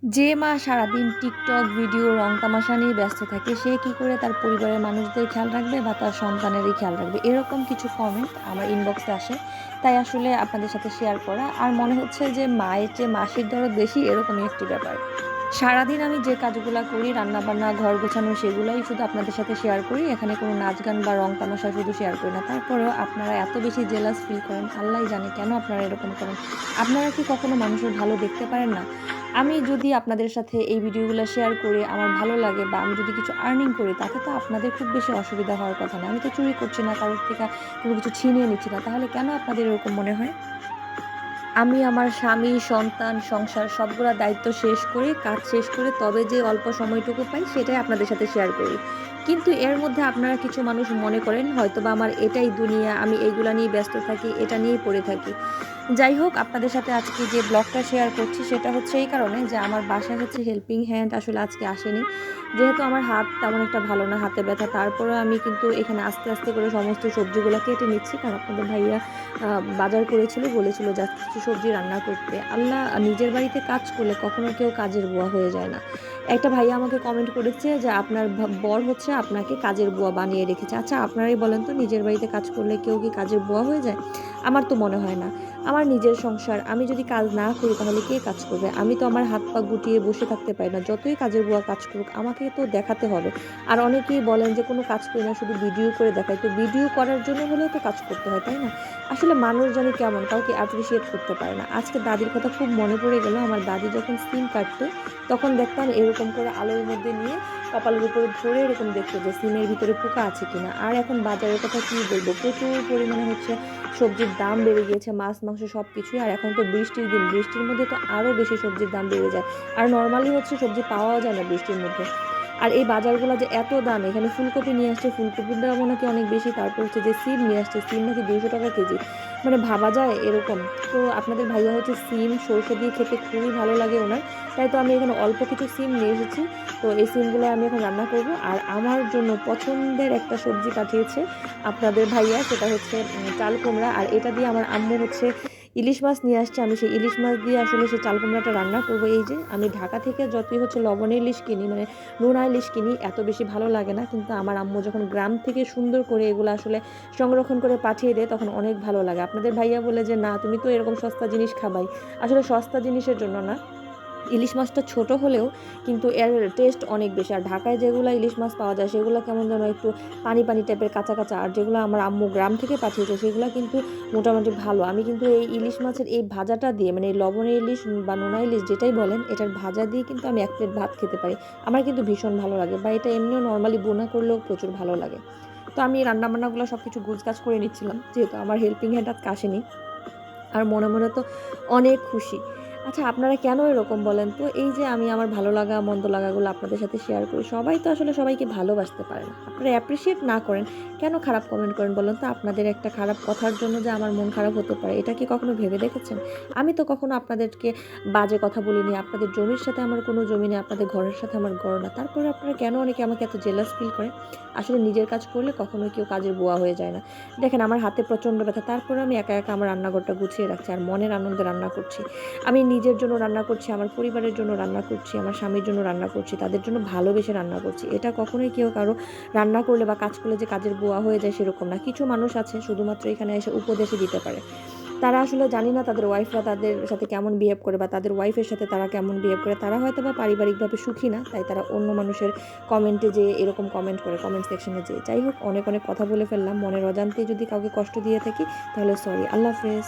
যে মা সারাদিন টিকটক ভিডিও রং তামাশা নিয়ে ব্যস্ত থাকে সে কি করে তার পরিবারের মানুষদের খেয়াল রাখবে বা তার সন্তানেরই খেয়াল রাখবে, এরকম কিছু কমেন্ট আমার ইনবক্সে আসে। তাই আসলে আপনাদের সাথে শেয়ার করা। আর মনে হচ্ছে যে মায়ের চেয়ে মাসির দরদ বেশি, এরকমই একটি ব্যাপার। সারাদিন আমি যে কাজগুলা করি, রান্নাবান্না, ঘর গোছানো, সেগুলাই শুধু আপনাদের সাথে শেয়ার করি। এখানে কোনো নাচ গান বা রং তামাশা শুধু শেয়ার করি না। তারপরেও আপনারা এত বেশি জেলাস ফিল করেন, আল্লাহই জানে কেন আপনারা এরকম করেন। আপনারা কি কখনো মানুষের ভালো দেখতে পারেন না? আমি যদি আপনাদের সাথে এই ভিডিওগুলো শেয়ার করি, আমার ভালো লাগে বা আমি যদি কিছু আর্নিং করি, তাতে তো আপনাদের খুব বেশি অসুবিধা হওয়ার কথা না। আমি তো চুরি করছি না, কারোর থেকে কোনো কিছু ছিনিয়ে নিচ্ছি না। তাহলে কেন আপনাদের এরকম মনে হয়? আমি আমার স্বামী, সন্তান, সংসার সবগুলা দায়িত্ব শেষ করে, কাজ শেষ করে তবে যে অল্প সময়টুকু পাই সেটাই আপনাদের সাথে শেয়ার করি। কিন্তু এর মধ্যে আপনারা কিছু মানুষ মনে করেন হয়তোবা আমার এটাই দুনিয়া, আমি এইগুলা নিয়ে ব্যস্ত থাকি, এটা নিয়েই পড়ে থাকি। যাই হোক, আপনাদের সাথে আজকে যে ব্লগটা শেয়ার করছি সেটা হচ্ছে এই কারণে যে আমার বাসায় হচ্ছে হেল্পিং হ্যান্ড আসলে আজকে আসেনি। যেহেতু আমার হাত তেমন একটা ভালো না, হাতে ব্যথা, তারপরেও আমি কিন্তু এখানে আস্তে আস্তে করে সমস্ত সবজিগুলো কেটে নিচ্ছি। কারণ আপনাদের ভাইয়া বাজার করেছিল, বলেছিল যে আজকে কিছু সবজি রান্না করতে। আল্লাহ, নিজের বাড়িতে কাজ করলে কখনো কেউ কাজের বুয়া হয়ে যায় না। একটা ভাইয়া আমাকে কমেন্ট করেছে যে আপনার বর হচ্ছে আপনাকে কাজের বুয়া বানিয়ে রেখেছে। আচ্ছা, আপনারাই বলেন তো, নিজের বাড়িতে কাজ করলে কেউ কি কাজের বুয়া হয়ে যায়? আমার তো মনে হয় না। আমার নিজের সংসার, আমি যদি কাজ না করি তাহলে কে কাজ করবে? আমি তো আমার হাত পা গুটিয়ে বসে থাকতে পারি না। যতই কাজের বুয়া কাজ করুক, আমাকে তো দেখাতে হবে। আর অনেকেই বলেন যে কোনো কাজ করি না, শুধু ভিডিও করে দেখাই। তো ভিডিও করার জন্য হলেও তো কাজ করতে হয়, তাই না? আসলে মানুষ জানি কেমন, কাউকে অ্যাপ্রিসিয়েট করতে পারে না। আজকে দাদির কথা খুব মনে পড়ে গেল। আমার দাদি যখন সিম কাটতো, তখন দেখতাম এরকম করে আলোর মধ্যে নিয়ে কপালের উপরে ধরে এরকম দেখতো যে সিমের ভিতরে পোকা আছে কিনা। আর এখন বাজারের কথা কি বলবো, প্রচুর পরিমাণে হচ্ছে সবজির দাম বেড়ে গিয়েছে, মাছ মাংস সব কিছুই। আর এখন তো বৃষ্টির দিন, বৃষ্টির মধ্যে তো আরও বেশি সবজির দাম বেড়ে যায়। আর নর্মালি হচ্ছে সবজি পাওয়াও যায় না বৃষ্টির মধ্যে। আর এই বাজারগুলো যে এত দাম, এখানে ফুলকপি নিয়ে আসছে, ফুলকপির দামও নাকি অনেক বেশি। তারপর হচ্ছে যে সিম নিয়ে আসছে, সিম নাকি 200 টাকা কেজি। মানে ভাবা যায় এরকম। তো আপনাদের ভাইয়া হচ্ছে সিম সরষে দিয়ে খেতে খুবই ভালো লাগে ওনার। তাই তো আমি এখানে অল্প কিছু সিম নিয়ে এসেছি। তো এই সিমগুলো আমি এখন রান্না করব। আর আমার জন্য পছন্দের একটা সবজি পাঠিয়েছে আপনাদের ভাইয়া, সেটা হচ্ছে চাল কুমড়া। আর এটা দিয়ে আমার আম্মু হচ্ছে ইলিশ মাছ নিয়ে আসছে। আমি সেই ইলিশ মাছ দিয়ে আসলে সেই চাল কুমড়াটা রান্না করব। এই যে আমি ঢাকা থেকে যতই হচ্ছে লবণে ইলিশ কিনি, মানে নোনা ইলিশ কিনি, এত বেশি ভালো লাগে না। কিন্তু আমার আম্মু যখন গ্রাম থেকে সুন্দর করে এগুলো আসলে সংরক্ষণ করে পাঠিয়ে দেয়, তখন অনেক ভালো লাগে। আপনাদের ভাইয়া বলে যে না, তুমি তো এরকম সস্তা জিনিস খাবাই। আসলে সস্তা জিনিসের জন্য না, ইলিশ মাছটা ছোট হলেও কিন্তু এর টেস্ট অনেক বেশি। আর ঢাকায় যেগুলো ইলিশ মাছ পাওয়া যায় সেগুলো কেমন যেন একটু পানি পানি টাইপের, কাঁচা কাঁচা। আর যেগুলো আমার আম্মু গ্রাম থেকে পাঠিয়েছে সেগুলো কিন্তু মোটামুটি ভালো। আমি কিন্তু এই ইলিশ মাছের এই ভাজাটা দিয়ে, মানে এই লবণের ইলিশ বা নোনা ইলিশ যেটাই বলেন, এটার ভাজা দিয়ে কিন্তু আমি এক প্লেট ভাত খেতে পারি। আমার কিন্তু ভীষণ ভালো লাগে। বা এটা এমনিও নর্মালি বোনা করলেও প্রচুর ভালো লাগে। তো আমি রান্নাবান্নাগুলো সব কিছু গুছগাছ করে নিচ্ছিলাম, যেহেতু আমার হেল্পিং হ্যান্ড আজকে আসেনি। আর মনে মনে তো অনেক খুশি। আচ্ছা, আপনারা কেন এরকম বলেন তো? এই যে আমি আমার ভালো লাগা মন্দ লাগাগুলো আপনাদের সাথে শেয়ার করি, সবাই তো আসলে সবাইকে ভালোবাসতে পারে না। আপনারা অ্যাপ্রিশিয়েট না করেন, কেন খারাপ কমেন্ট করেন বলেন তো? আপনাদের একটা খারাপ কথার জন্য যে আমার মন খারাপ হতে পারে, এটা কি কখনো ভেবে দেখেছেন? আমি তো কখনো আপনাদেরকে বাজে কথা বলিনি। আপনাদের জমির সাথে আমার কোনো জমি নেই, আপনাদের ঘরের সাথে আমার ঘর না। তারপরে আপনারা কেন অনেকে আমাকে এত জেলাস ফিল করেন? আসলে নিজের কাজ করলে কখনোই কেউ কাজের বুয়া হয়ে যায় না। দেখেন, আমার হাতে প্রচণ্ড ব্যথা, তারপরে আমি একা একা আমার রান্নাঘরটা গুছিয়ে রাখছি আর মনের আনন্দে রান্না করছি। আমি নিজের জন্য রান্না করছি, আমার পরিবারের জন্য রান্না করছি, আমার স্বামীর জন্য রান্না করছি, তাদের জন্য ভালোবেসে রান্না করছি। এটা কখনোই কেউ কারো রান্না করলে বা কাজ করলে যে কাজের বুয়া হয়ে যায় সেরকম না। কিছু মানুষ আছে শুধুমাত্র এখানে এসে উপদেশে দিতে পারে। তারা আসলে জানি না তাদের ওয়াইফরা তাদের সাথে কেমন বিহেভ করে, বা তাদের ওয়াইফের সাথে তারা কেমন বিহেভ করে। তারা হয়তো বা পারিবারিকভাবে সুখী না, তাই তারা অন্য মানুষের কমেন্টে যেয়ে এরকম কমেন্ট করে, কমেন্ট সেকশনে যেয়ে। যাই হোক, অনেক অনেক কথা বলে ফেললাম। মনের অজান্তেই যদি কাউকে কষ্ট দিয়ে থাকি তাহলে সরি। আল্লাহ হাফেজ।